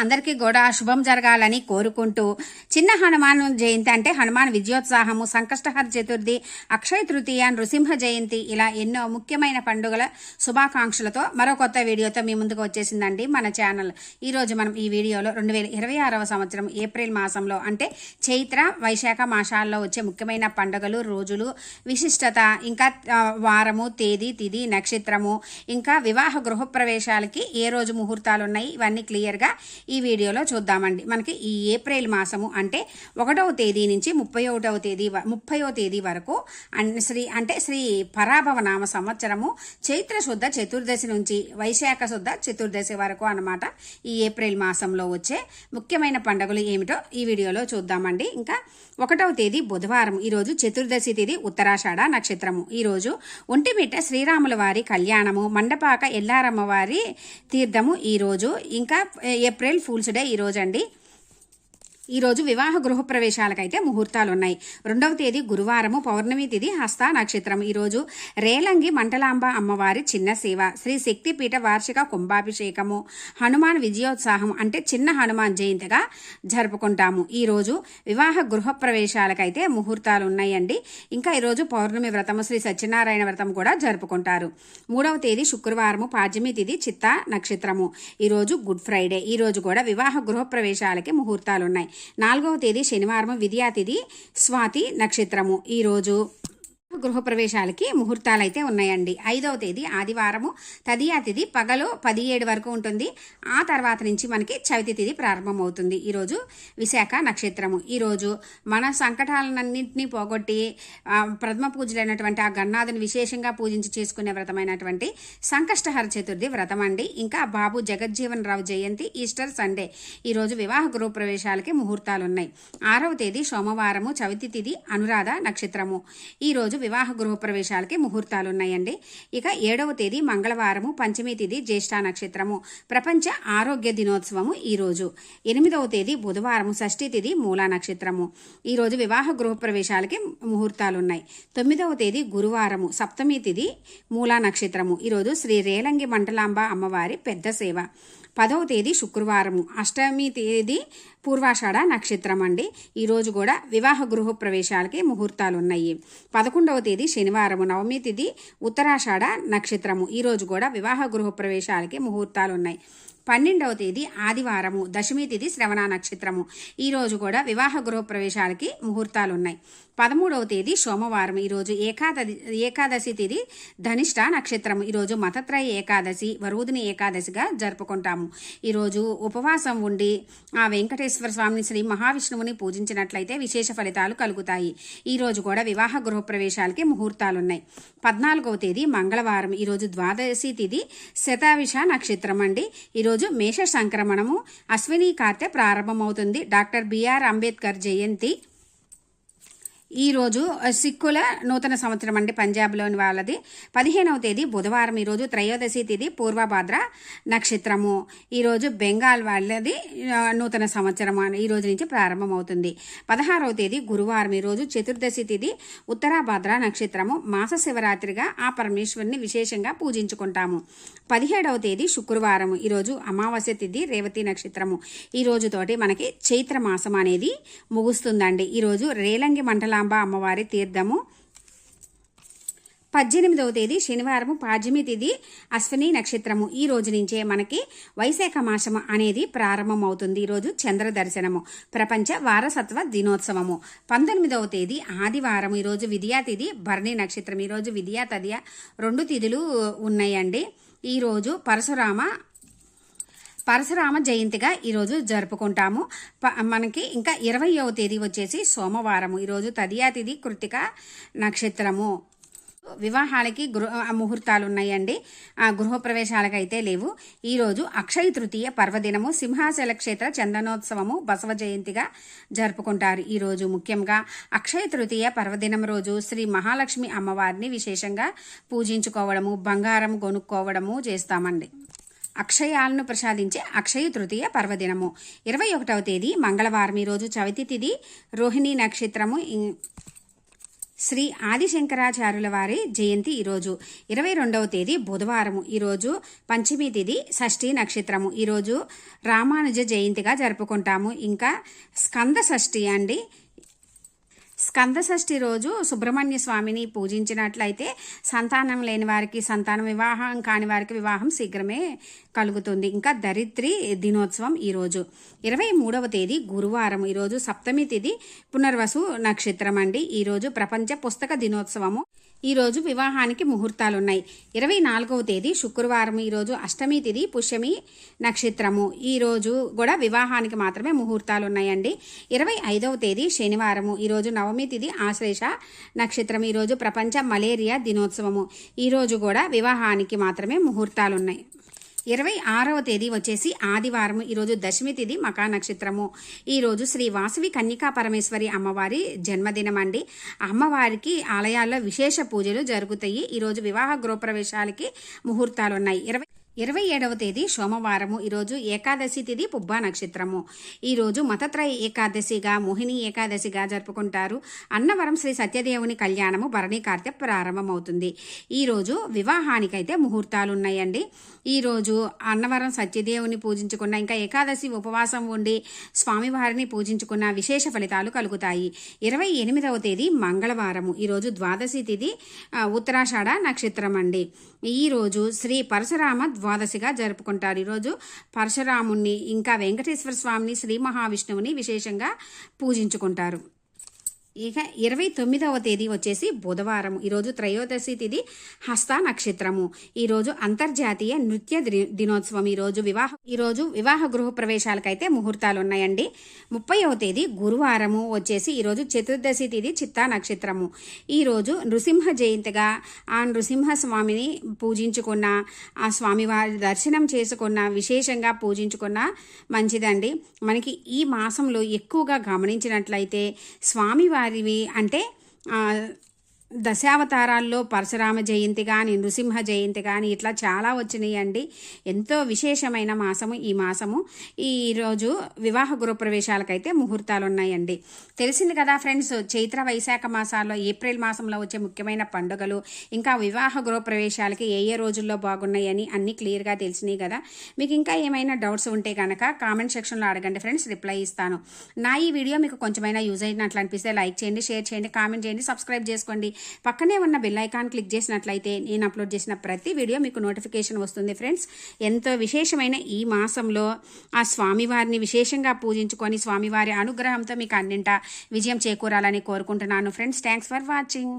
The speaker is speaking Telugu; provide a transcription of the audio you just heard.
అందరికీ కూడా శుభం జరగాలని కోరుకుంటూ చిన్న హనుమాన్ జయంతి అంటే హనుమాన్ విజయోత్సాహము, సంకష్టహర చతుర్థి, అక్షయ తృతీయ, నృసింహ జయంతి ఇలా ఎన్నో ముఖ్యమైన పండుగల శుభాకాంక్షలతో మరో కొత్త వీడియోతో మీ ముందుకు వచ్చేసిందండి మన ఛానల్. ఈరోజు మనం ఈ వీడియోలో 2026వ సంవత్సరం ఏప్రిల్ మాసంలో అంటే చైత్ర వైశాఖ మాసాల్లో వచ్చే ముఖ్యమైన పండుగలు, రోజులు, విశిష్టత, ఇంకా వారము, తేదీ, తిథి, నక్షత్రము, ఇంకా వివాహ గృహప్రవేశాలకి ఏ రోజు ముహూర్తాలు ఉన్నాయి ఇవన్నీ క్లియర్గా ఈ వీడియోలో చూద్దామండి. మనకి ఈ ఏప్రిల్ మాసము అంటే 1వ తేదీ నుంచి 30వ తేదీ వరకు శ్రీ పరాభవ నామ సంవత్సరము చైత్ర శుద్ధ చతుర్దశి నుంచి వైశాఖ శుద్ధ చతుర్దశి వరకు అన్నమాట. ఈ ఏప్రిల్ మాసంలో వచ్చే ముఖ్యమైన పండుగలు ఏమిటో ఈ వీడియోలో చూద్దామండి. ఇంకా 1వ తేదీ బుధవారం, ఈరోజు చతుర్దశి తిథి, ఉత్తరాషాఢ నక్షత్రము. ఈరోజు ఒంటిమిట్ట శ్రీరాముల వారి కళ్యాణము, మండపాక ఎల్లారమ్మ వారి తీర్థము ఈరోజు. ఇంకా ఏప్రిల్ ఫూల్స్ డే ఈరోజు అండి. ఈరోజు వివాహ గృహప్రవేశాలకైతే ముహూర్తాలు ఉన్నాయి. 2వ తేదీ గురువారము, పౌర్ణమి తిథి, హస్త నక్షత్రం. ఈరోజు రేలంగి మంటలాంబ అమ్మవారి చిన్న సేవ, శ్రీ శక్తిపీఠ వార్షిక కుంభాభిషేకము, హనుమాన్ విజయోత్సాహం అంటే చిన్న హనుమాన్ జయంతిగా జరుపుకుంటాము. ఈరోజు వివాహ గృహప్రవేశాలకైతే ముహూర్తాలు ఉన్నాయండి. ఇంకా ఈరోజు పౌర్ణమి వ్రతము, శ్రీ సత్యనారాయణ వ్రతం కూడా జరుపుకుంటారు. 3వ తేదీ శుక్రవారము, పాడ్యమి తిథి, చిత్త నక్షత్రము. ఈరోజు గుడ్ ఫ్రైడే. ఈరోజు కూడా వివాహ గృహప్రవేశాలకి ముహూర్తాలున్నాయి. 4వ తేదీ శనివారం, విద్యా తిథి, స్వాతి నక్షత్రము. ఈరోజు గృహప్రవేశాలకి ముహూర్తాలు అయితే ఉన్నాయండి. 5వ తేదీ ఆదివారము, తదియా తిథి పగలు 17 వరకు ఉంటుంది. ఆ తర్వాత నుంచి మనకి చవితి తిథి ప్రారంభమవుతుంది. ఈరోజు విశాఖ నక్షత్రము. ఈరోజు మన సంకటాలన్నింటినీ పోగొట్టి ప్రథమ పూజలైనటువంటి ఆ గన్నాథుని విశేషంగా పూజించి చేసుకునే వ్రతమైనటువంటి సంకష్టహర చతుర్థి వ్రతం అండి. ఇంకా బాబు జగజ్జీవన్ రావు జయంతి, ఈస్టర్ సండే. ఈరోజు వివాహ గృహప్రవేశాలకి ముహూర్తాలు ఉన్నాయి. 6వ తేదీ సోమవారము, చవితి తిథి, అనురాధ నక్షత్రము. ఈరోజు వివాహ గృహప్రవేశాలకి ముహూర్తాలు ఉన్నాయండి. ఇక 7వ తేదీ మంగళవారము, పంచమి తిథి, జ్యేష్ఠ నక్షత్రము. ప్రపంచ ఆరోగ్య దినోత్సవము ఈరోజు. 8వ తేదీ బుధవారము, షష్ఠి తిథి, మూలా నక్షత్రము. ఈరోజు వివాహ గృహప్రవేశాలకి ముహూర్తాలు ఉన్నాయి. 9వ తేదీ గురువారము, సప్తమి తిథి, మూలా నక్షత్రము. ఈరోజు శ్రీ రేలంగి మంటలాంబ అమ్మవారి పెద్ద సేవ. 10వ తేదీ శుక్రవారము, అష్టమి తేదీ పూర్వాషాఢ నక్షత్రం అండి. ఈరోజు కూడా వివాహ గృహ ప్రవేశాలకి ముహూర్తాలు ఉన్నాయి. 11వ తేదీ శనివారము, నవమి తిథి, ఉత్తరాషాఢ నక్షత్రము. ఈరోజు కూడా వివాహ గృహ ప్రవేశాలకి ముహూర్తాలు ఉన్నాయి. 12వ తేదీ ఆదివారము, దశమి తిథి, శ్రవణ నక్షత్రము. ఈరోజు కూడా వివాహ గృహ ప్రవేశాలకి ముహూర్తాలు ఉన్నాయి. 13వ తేదీ సోమవారం, ఈరోజు ఏకాదశి తిథి, ధనిష్ట నక్షత్రము. ఈరోజు మతత్రయ ఏకాదశి, వరుదిని ఏకాదశిగా జరుపుకుంటాము. ఈరోజు ఉపవాసం ఉండి ఆ వెంకటేశ్వర స్వామిని, శ్రీ మహావిష్ణువుని పూజించినట్లయితే విశేష ఫలితాలు కలుగుతాయి. ఈరోజు కూడా వివాహ గృహ ప్రవేశాలకి ముహూర్తాలు ఉన్నాయి. 14వ తేదీ మంగళవారం, ఈరోజు ద్వాదశి తిథి, శతావిష నక్షత్రం అండి. ఈరోజు మేష సంక్రమణము, అశ్విని కార్తె ప్రారంభమవుతుంది. డాక్టర్ బిఆర్ అంబేద్కర్ జయంతి. ఈరోజు సిక్కుల నూతన సంవత్సరం అండి, పంజాబ్లోని వాళ్ళది. 15వ తేదీ బుధవారం, ఈరోజు త్రయోదశి తిథి, పూర్వభాద్ర నక్షత్రము. ఈరోజు బెంగాల్ వాళ్ళది నూతన సంవత్సరం ఈరోజు నుంచి ప్రారంభమవుతుంది. 16వ తేదీ గురువారం, ఈరోజు చతుర్దశి తిథి, ఉత్తరాభాద్ర నక్షత్రము. మాస శివరాత్రిగా ఆ పరమేశ్వరుని విశేషంగా పూజించుకుంటాము. 17వ తేదీ శుక్రవారం, ఈరోజు అమావాస్య తిథి, రేవతి నక్షత్రము. ఈ రోజుతోటి మనకి చైత్ర మాసం అనేది ముగుస్తుందండి. ఈరోజు రేలంగి మంటల అమ్మవారి తీర్థము. 18వ తేదీ శనివారము, పాడ్యమి తిథి, అశ్విని నక్షత్రము. ఈ రోజు నుంచే మనకి వైశాఖ మాసం అనేది ప్రారంభమవుతుంది. ఈరోజు చంద్ర దర్శనము, ప్రపంచ వారసత్వ దినోత్సవము. 19వ తేదీ ఆదివారం, ఈరోజు విద్యా తిథి, భరణి నక్షత్రం. ఈరోజు విద్యా తదియ 2 తిథులు ఉన్నాయండి. ఈరోజు పరశురామ జయంతిగా ఈరోజు జరుపుకుంటాము. మనకి ఇంకా 20వ తేదీ వచ్చేసి సోమవారము, ఈరోజు తదియా తిథి, కృతిక నక్షత్రము. వివాహాలకి ముహూర్తాలు ఉన్నాయండి. గృహప్రవేశాలకైతే లేవు. ఈరోజు అక్షయ తృతీయ పర్వదినము, సింహాచల క్షేత్ర చందనోత్సవము, బసవ జయంతిగా జరుపుకుంటారు. ఈరోజు ముఖ్యంగా అక్షయ తృతీయ పర్వదినం రోజు శ్రీ మహాలక్ష్మి అమ్మవారిని విశేషంగా పూజించుకోవడము, బంగారం కొనుక్కోవడము చేస్తామండి. అక్షయాలను ప్రసాదించే అక్షయ తృతీయ పర్వదినము. 21వ తేదీ మంగళవారం, ఈరోజు చవితి తిథి, రోహిణి నక్షత్రము. శ్రీ ఆదిశంకరాచార్యుల వారి జయంతి ఈరోజు 22వ తేదీ బుధవారము. ఈరోజు పంచమి తిథి, షష్ఠి నక్షత్రము. ఈరోజు రామానుజ జయంతిగా జరుపుకుంటాము. ఇంకా స్కంద షష్ఠి అండి. స్కంద షష్ఠి రోజు సుబ్రహ్మణ్య స్వామిని పూజించినట్లయితే సంతానం లేని వారికి సంతానం, వివాహం కాని వారికి వివాహం శీఘ్రమే కలుగుతుంది. ఇంకా ధరిత్రి దినోత్సవం ఈరోజు 23వ తేదీ గురువారం. ఈరోజు సప్తమి తిథి, పునర్వసు నక్షత్రం అండి. ఈరోజు ప్రపంచ పుస్తక దినోత్సవము. ఈరోజు వివాహానికి ముహూర్తాలున్నాయి. 24వ తేదీ శుక్రవారం. ఈరోజు అష్టమి తిథి, పుష్యమి నక్షత్రము. ఈరోజు కూడా వివాహానికి మాత్రమే ముహూర్తాలు ఉన్నాయండి. 25వ తేదీ శనివారము. ఈరోజు నవమి తిథి, ఆశ్లేష నక్షత్రం. ఈరోజు ప్రపంచ మలేరియా దినోత్సవము. ఈరోజు కూడా వివాహానికి మాత్రమే ముహూర్తాలున్నాయి. 26వ తేదీ వచ్చేసి ఆదివారం. ఈరోజు దశమి తిథి, మకా నక్షత్రము. ఈరోజు శ్రీ వాసవి కన్యకా పరమేశ్వరి అమ్మవారి జన్మదినం అండి. అమ్మవారికి ఆలయాల్లో విశేష పూజలు జరుగుతాయి. ఈరోజు వివాహ గృహప్రవేశాలకి ముహూర్తాలున్నాయి. 27వ తేదీ సోమవారము. ఈరోజు ఏకాదశి తిథి, పుబ్బా నక్షత్రము. ఈరోజు మతత్రయ ఏకాదశిగా, మోహిని ఏకాదశిగా జరుపుకుంటారు. అన్నవరం శ్రీ సత్యదేవుని కళ్యాణము భరణి కార్తె ప్రారంభమవుతుంది. ఈరోజు వివాహానికైతే ముహూర్తాలు ఉన్నాయండి. ఈరోజు అన్నవరం సత్యదేవుని పూజించుకున్న, ఇంకా ఏకాదశి ఉపవాసం ఉండి స్వామివారిని పూజించుకున్న విశేష ఫలితాలు కలుగుతాయి. 28వ తేదీ మంగళవారము. ఈరోజు ద్వాదశి తిథి, ఉత్తరాషాఢ నక్షత్రం అండి. ఈరోజు శ్రీ పరశురామ ద్వాదశిగా జరుపుకుంటారు. ఈరోజు పరశురాముణ్ణి, ఇంకా వెంకటేశ్వర స్వామిని, శ్రీ మహావిష్ణువుని విశేషంగా పూజించుకుంటారు. ఇక 29వ తేదీ వచ్చేసి బుధవారం. ఈరోజు త్రయోదశి తిథి, హస్త నక్షత్రము. ఈరోజు అంతర్జాతీయ నృత్య దినోత్సవం. ఈరోజు వివాహ గృహ ప్రవేశాలకైతే ముహూర్తాలు ఉన్నాయండి. 30వ తేదీ గురువారము వచ్చేసి ఈరోజు చతుర్దశి తిథి, చిత్తా నక్షత్రము. ఈరోజు నృసింహ జయంతిగా ఆ నృసింహ స్వామిని పూజించుకున్న, ఆ స్వామివారి దర్శనం చేసుకున్న, విశేషంగా పూజించుకున్న మంచిదండి. మనకి ఈ మాసంలో ఎక్కువగా గమనించినట్లయితే స్వామివారివి అంటే దశావతారాల్లో పరశురామ జయంతి కానీ, నృసింహ జయంతి కానీ ఇట్లా చాలా వచ్చినాయండి. ఎంతో విశేషమైన మాసము ఈ మాసము. ఈరోజు వివాహ గృహప్రవేశాలకైతే ముహూర్తాలు ఉన్నాయండి. తెలిసింది కదా ఫ్రెండ్స్, చైత్ర వైశాఖ మాసాల్లో, ఏప్రిల్ మాసంలో వచ్చే ముఖ్యమైన పండుగలు, ఇంకా వివాహ గృహప్రవేశాలకి ఏ ఏ రోజుల్లో బాగున్నాయని అన్నీ క్లియర్గా తెలిసినాయి కదా. మీకు ఇంకా ఏమైనా డౌట్స్ ఉంటే కనుక కామెంట్ సెక్షన్లో అడగండి ఫ్రెండ్స్, రిప్లై ఇస్తాను. నా ఈ వీడియో మీకు కొంచెమైనా యూజ్ అయినట్లు అనిపిస్తే లైక్ చేయండి, షేర్ చేయండి, కామెంట్ చేయండి, సబ్స్క్రైబ్ చేసుకోండి. పక్కనే ఉన్న బెల్ ఐకాన్ క్లిక్ చేసినట్లయితే నేను అప్లోడ్ చేసిన ప్రతి వీడియో మీకు నోటిఫికేషన్ వస్తుంది ఫ్రెండ్స్. ఎంతో విశేషమైన ఈ మాసంలో ఆ స్వామివారిని విశేషంగా పూజించుకొని స్వామివారి అనుగ్రహంతో మీకు అన్నింటా విజయం చేకూరాలని కోరుకుంటున్నాను ఫ్రెండ్స్. Thanks for watching.